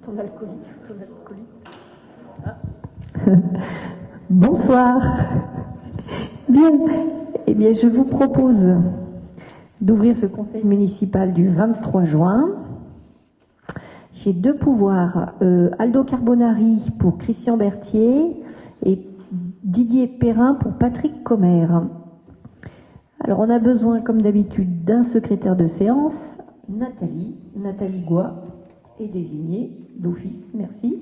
Ton alcoolique. Ah. Bonsoir. Bien. Eh bien, je vous propose d'ouvrir ce conseil municipal du 23 juin. J'ai deux pouvoirs, Aldo Carbonari pour Christian Berthier et Didier Perrin pour Patrick Commère. Alors, on a besoin, comme d'habitude, d'un secrétaire de séance, Nathalie Goua, est désignée d'office. Merci.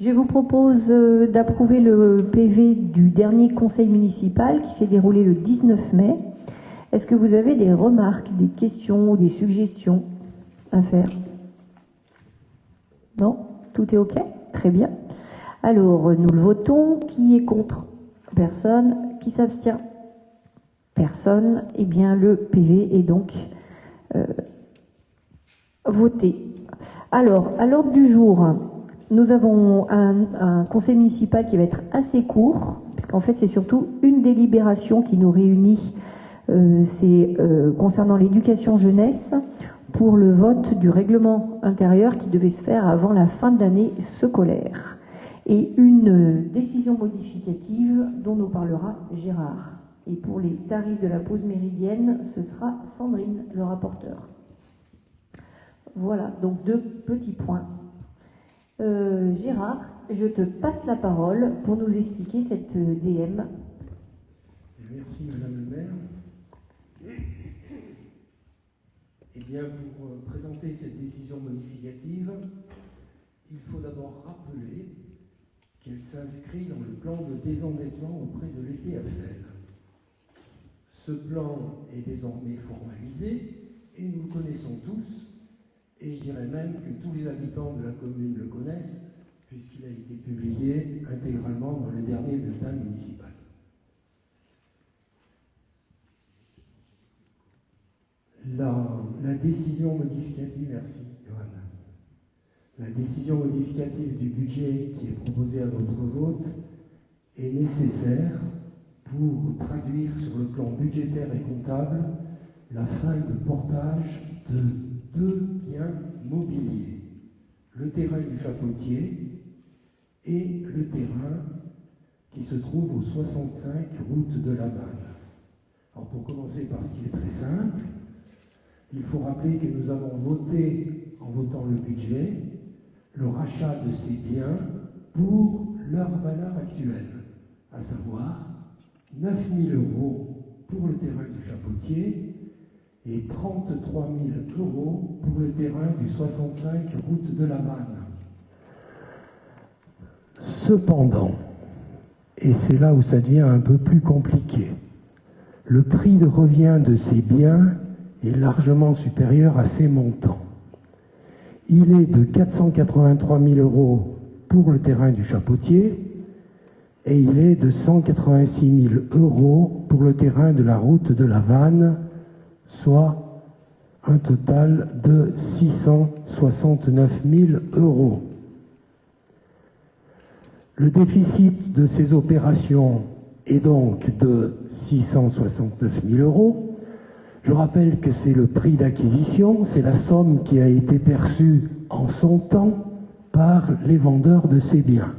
Je vous propose d'approuver le PV du dernier conseil municipal qui s'est déroulé le 19 mai. Est-ce que vous avez des remarques, des questions ou des suggestions à faire? Non? Tout est OK? Très bien. Alors, nous le votons. Qui est contre? Personne. Qui s'abstient? Personne. Eh bien, le PV est donc voté. Alors, à l'ordre du jour, nous avons un conseil municipal qui va être assez court, puisqu'en fait, c'est surtout une délibération qui nous réunit. C'est concernant l'éducation jeunesse pour le vote du règlement intérieur qui devait se faire avant la fin de l'année scolaire. Et une décision modificative dont nous parlera Gérard. Et pour les tarifs de la pause méridienne, ce sera Sandrine, le rapporteur. Voilà, donc deux petits points. Gérard, je te passe la parole pour nous expliquer cette DM. Merci Madame le maire. Eh bien, pour présenter cette décision modificative, il faut d'abord rappeler qu'elle s'inscrit dans le plan de désendettement auprès de l'EPFL. Ce plan est désormais formalisé et nous le connaissons tous, et je dirais même que tous les habitants de la commune le connaissent, puisqu'il a été publié intégralement dans le dernier bulletin municipal. La décision modificative, merci Johanna. La décision modificative du budget qui est proposée à notre vote est nécessaire pour traduire sur le plan budgétaire et comptable la fin de portage de deux biens mobiliers, le terrain du Chapotier et le terrain qui se trouve au 65 route de Laval. Alors pour commencer par ce qui est très simple, il faut rappeler que nous avons voté, en votant le budget, le rachat de ces biens pour leur valeur actuelle, à savoir 9 000 € pour le terrain du Chapotier et 33 000 € pour le terrain du 65 route de Laval. Cependant, et c'est là où ça devient un peu plus compliqué, le prix de revient de ces biens est largement supérieur à ces montants. Il est de 483 000 € pour le terrain du Chapotier et il est de 186 000 € pour le terrain de la route de la Vanne, soit un total de 669 000 €. Le déficit de ces opérations est donc de 669 000 €. Je rappelle que c'est le prix d'acquisition, c'est la somme qui a été perçue en son temps par les vendeurs de ces biens.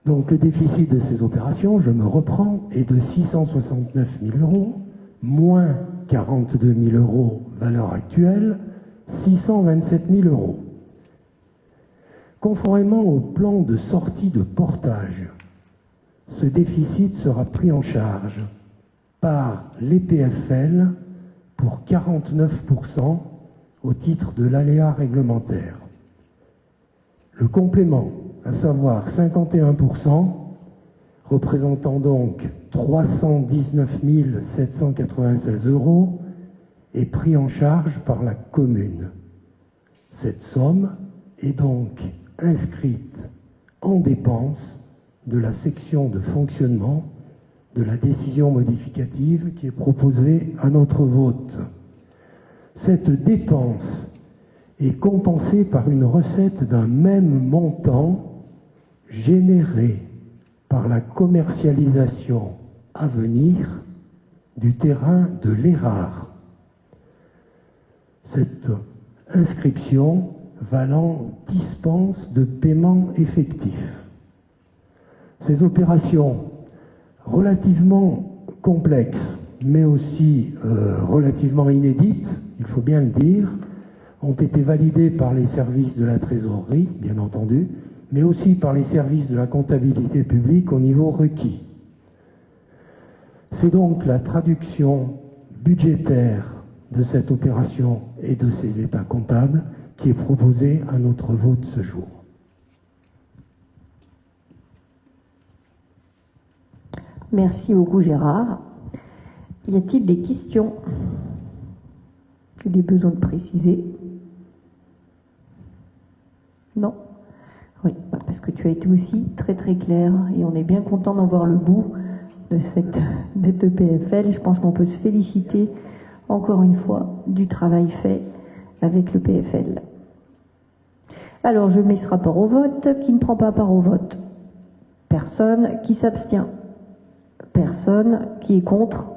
Donc le déficit de ces opérations, je me reprends, est de 669 000 €, moins 42 000 € valeur actuelle, 627 000 €. Conformément au plan de sortie de portage, ce déficit sera pris en charge par l'EPFL pour 49% au titre de l'aléa réglementaire. Le complément, à savoir 51%, représentant donc 319 796 €, est pris en charge par la commune. Cette somme est donc inscrite en dépenses de la section de fonctionnement de la décision modificative qui est proposée à notre vote. Cette dépense est compensée par une recette d'un même montant générée par la commercialisation à venir du terrain de l'Érard. Cette inscription valant dispense de paiement effectif. Ces opérations relativement complexes, mais aussi relativement inédites, il faut bien le dire, ont été validées par les services de la trésorerie, bien entendu, mais aussi par les services de la comptabilité publique au niveau requis. C'est donc la traduction budgétaire de cette opération et de ces états comptables qui est proposée à notre vote ce jour. Merci beaucoup Gérard. Y a-t-il des questions? Des besoins de préciser? Non? Oui, parce que tu as été aussi très très clair et on est bien content d'en voir le bout de cette EPFL. Je pense qu'on peut se féliciter encore une fois du travail fait avec le PFL. Alors je mets ce rapport au vote. Qui ne prend pas part au vote? Personne. Qui s'abstient? Personne. Qui est contre?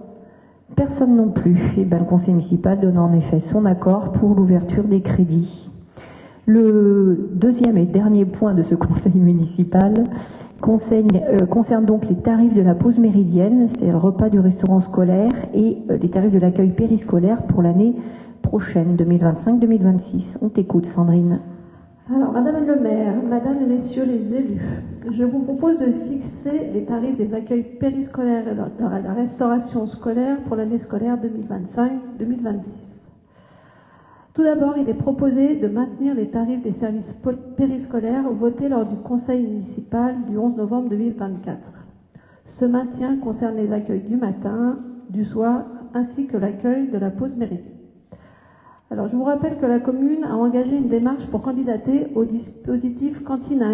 Personne non plus. Et bien, le conseil municipal donne en effet son accord pour l'ouverture des crédits. Le deuxième et dernier point de ce conseil municipal concerne donc les tarifs de la pause méridienne, c'est le repas du restaurant scolaire et les tarifs de l'accueil périscolaire pour l'année prochaine, 2025-2026. On t'écoute, Sandrine. Alors, Madame le maire, Madame et Messieurs les élus, je vous propose de fixer les tarifs des accueils périscolaires et de la restauration scolaire pour l'année scolaire 2025-2026. Tout d'abord, il est proposé de maintenir les tarifs des services périscolaires votés lors du conseil municipal du 11 novembre 2024. Ce maintien concerne les accueils du matin, du soir, ainsi que l'accueil de la pause méridienne. Alors, je vous rappelle que la commune a engagé une démarche pour candidater au dispositif cantine à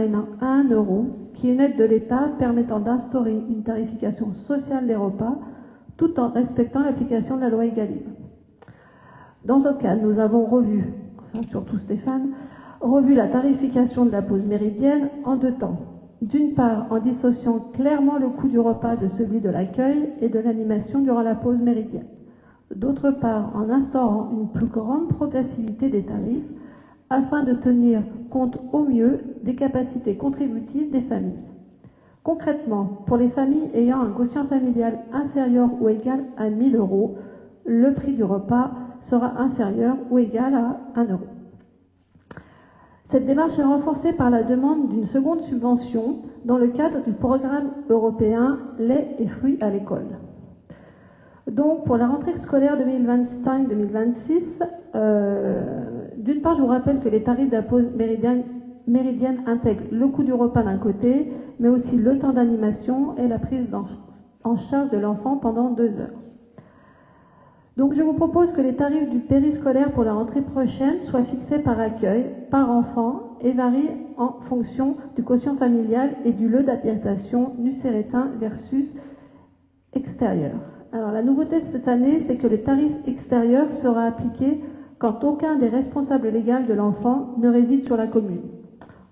1 euro, qui est une aide de l'État permettant d'instaurer une tarification sociale des repas, tout en respectant l'application de la loi Egalim. Dans ce cas, nous avons revu, enfin surtout Stéphane, la tarification de la pause méridienne en deux temps. D'une part, en dissociant clairement le coût du repas de celui de l'accueil et de l'animation durant la pause méridienne. D'autre part, en instaurant une plus grande progressivité des tarifs afin de tenir compte au mieux des capacités contributives des familles. Concrètement, pour les familles ayant un quotient familial inférieur ou égal à 1 000 euros, le prix du repas sera inférieur ou égal à 1 euro. Cette démarche est renforcée par la demande d'une seconde subvention dans le cadre du programme européen lait et fruits à l'école. Donc, pour la rentrée scolaire 2025-2026, d'une part, je vous rappelle que les tarifs de la pause méridienne intègrent le coût du repas d'un côté, mais aussi le temps d'animation et la prise en charge de l'enfant pendant 2 heures. Donc, je vous propose que les tarifs du périscolaire pour la rentrée prochaine soient fixés par accueil, par enfant, et varient en fonction du quotient familial et du lieu d'habitation nucérétain versus extérieur. Alors, la nouveauté cette année, c'est que le tarif extérieur sera appliqué quand aucun des responsables légaux de l'enfant ne réside sur la commune.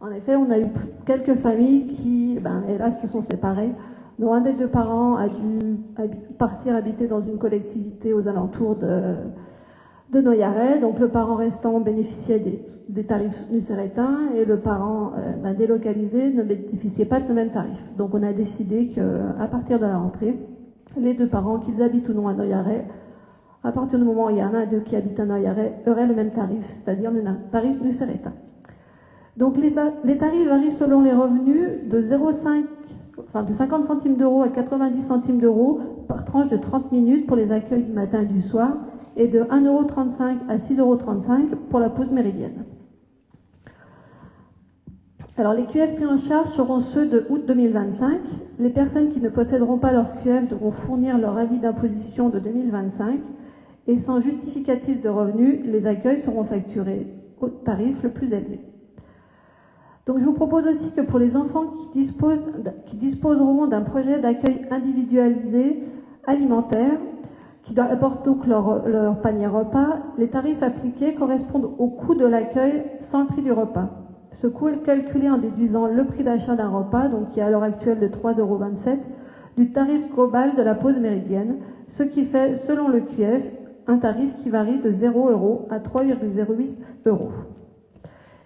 En effet, on a eu quelques familles qui, hélas, se sont séparées, dont un des deux parents a dû partir habiter dans une collectivité aux alentours de Noyaret. Donc, le parent restant bénéficiait des tarifs nucérétains et le parent délocalisé ne bénéficiait pas de ce même tarif. Donc, on a décidé qu'à partir de la rentrée, les deux parents, qu'ils habitent ou non à Noyaret, à partir du moment où il y en a un d'eux qui habite à Noyaret, auraient le même tarif, c'est-à-dire le tarif nucérétain. Donc les tarifs varient selon les revenus de 50 centimes d'euros à 90 centimes d'euros par tranche de 30 minutes pour les accueils du matin et du soir et de 1,35 € à 6,35 € pour la pause méridienne. Alors, les QF pris en charge seront ceux de août 2025. Les personnes qui ne posséderont pas leur QF devront fournir leur avis d'imposition de 2025 et sans justificatif de revenus, les accueils seront facturés au tarif le plus élevé. Donc, je vous propose aussi que pour les enfants qui disposeront d'un projet d'accueil individualisé alimentaire, qui apportent donc leur panier repas, les tarifs appliqués correspondent au coût de l'accueil sans le prix du repas. Ce coût est calculé en déduisant le prix d'achat d'un repas, donc qui est à l'heure actuelle de 3,27 €, du tarif global de la pause méridienne, ce qui fait, selon le QF, un tarif qui varie de 0 € à 3,08 €.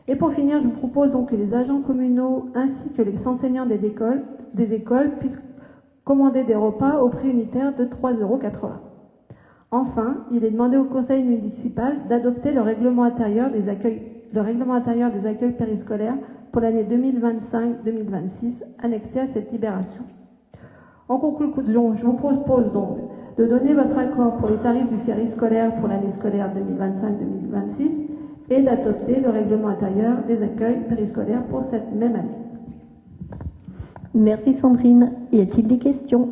Et pour finir, je vous propose donc que les agents communaux ainsi que les enseignants des écoles puissent commander des repas au prix unitaire de 3,80 €. Enfin, il est demandé au conseil municipal d'adopter le règlement intérieur des accueils périscolaires pour l'année 2025-2026, annexé à cette libération. En conclusion, je vous propose donc de donner votre accord pour les tarifs du périscolaire pour l'année scolaire 2025-2026 et d'adopter le règlement intérieur des accueils périscolaires pour cette même année. Merci Sandrine. Y a-t-il des questions?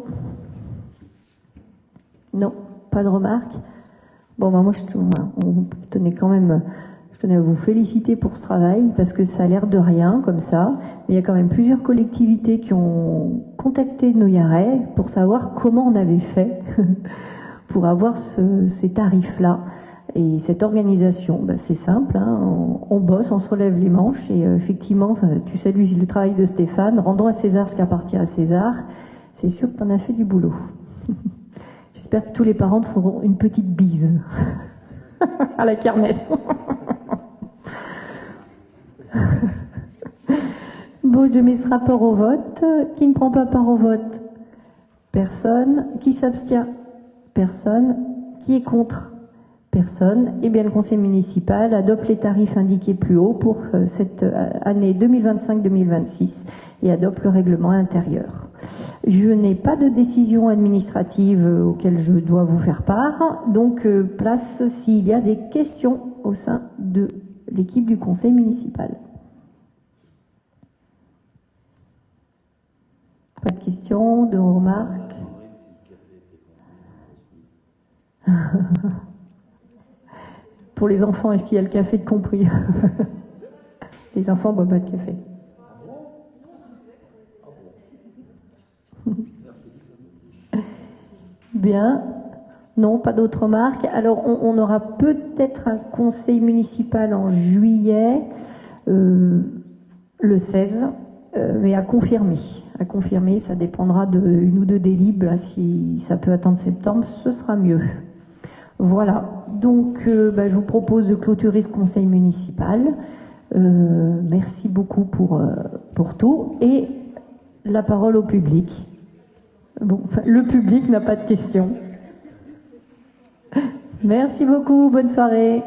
Non, pas de remarques. Bon, moi, je tenais à vous féliciter pour ce travail parce que ça a l'air de rien comme ça, mais il y a quand même plusieurs collectivités qui ont contacté Noyaret pour savoir comment on avait fait pour avoir ces tarifs-là. Et cette organisation, c'est simple, hein, on bosse, on se relève les manches et effectivement, tu salues le travail de Stéphane, rendons à César ce qui appartient à César, c'est sûr que tu en as fait du boulot. J'espère que tous les parents te feront une petite bise à la kermesse. Bon, je mets ce rapport au vote. Qui ne prend pas part au vote? Personne. Qui s'abstient? Personne. Qui est contre? Personne. Eh bien, le conseil municipal adopte les tarifs indiqués plus haut pour cette année 2025-2026 et adopte le règlement intérieur. Je n'ai pas de décision administrative auquel je dois vous faire part, donc place s'il y a des questions au sein de l'équipe du conseil municipal. Pas de questions, de remarques? Pour les enfants, est-ce qu'il y a le café de compris? Les enfants ne boivent pas de café. Bien. Non, pas d'autres remarques. Alors, on aura peut-être un conseil municipal en juillet, le 16, mais à confirmer. À confirmer, ça dépendra d'une ou deux délibs. Là, si ça peut attendre septembre, ce sera mieux. Voilà. Donc, je vous propose de clôturer ce conseil municipal. Merci beaucoup pour tout. Et la parole au public. Bon, le public n'a pas de questions. Merci beaucoup, bonne soirée.